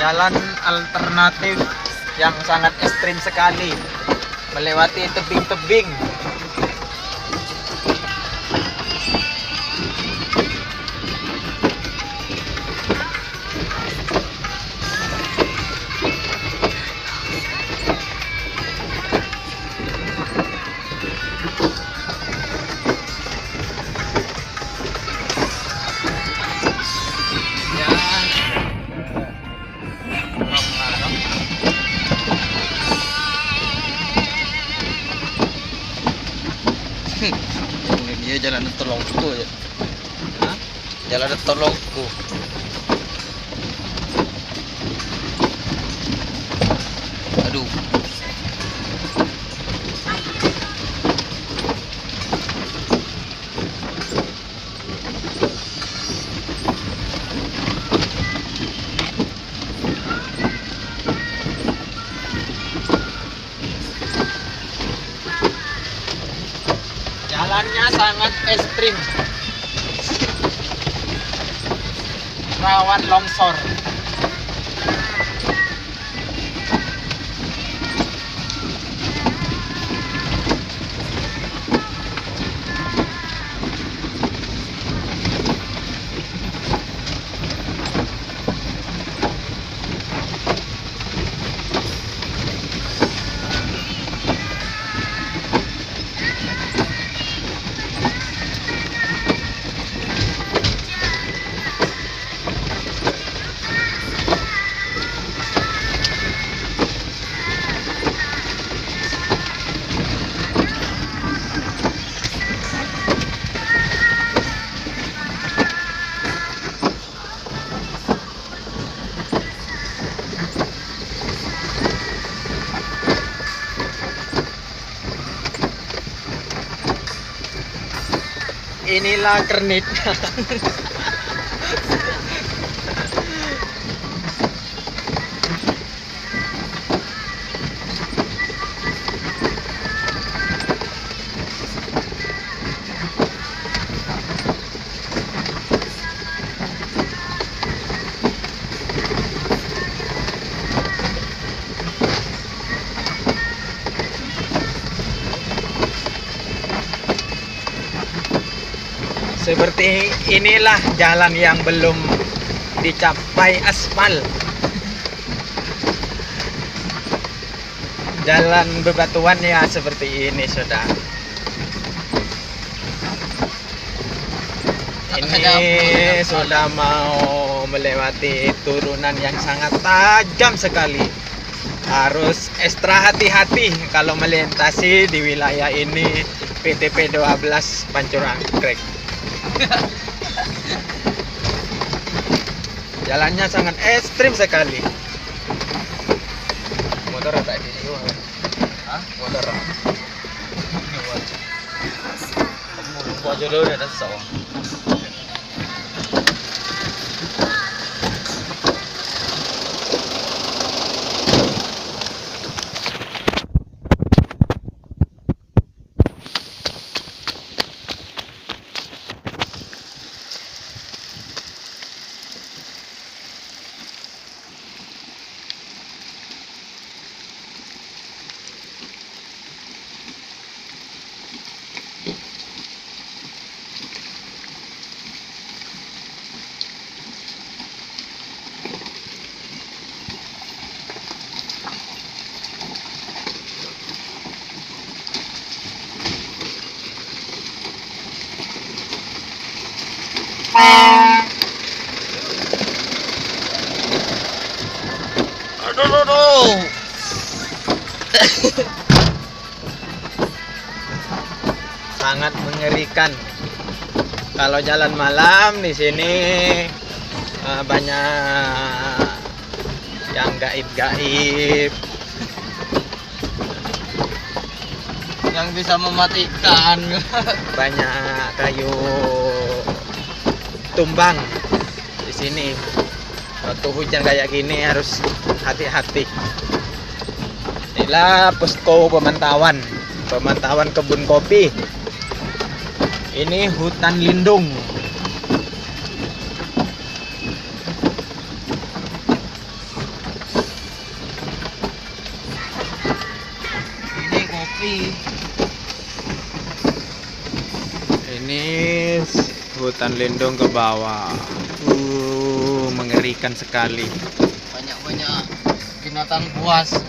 jalan alternatif yang sangat ekstrim sekali, melewati tebing-tebing. Ini dia jalan tolongku ya. Hah? Jalan tolongku. Aduh. Jalannya sangat ekstrim, rawan longsor. Inilah kernitnya. Seperti inilah jalan yang belum dicapai aspal. Jalan bebatuan ya seperti ini sudah. Ini sudah mau melewati turunan yang sangat tajam sekali. Harus ekstra hati-hati kalau melintasi di wilayah ini. PTP 12 Pancoran-Anggrek. Jalannya sangat ekstrim sekali. Motor tak di sini. Hah? Motor. Kamu lupa aja dulu ada sawah. Aduh. Sangat mengerikan. Kalau jalan malam di sini banyak yang gaib-gaib, Yang bisa mematikan. banyak kayu tumbang di sini. Waktu hujan kayak gini harus hati-hati. Inilah posko pemantauan kebun kopi. Ini hutan lindung. api. Ini hutan lindung ke bawah. Mengerikan sekali. Banyak-banyak binatang buas.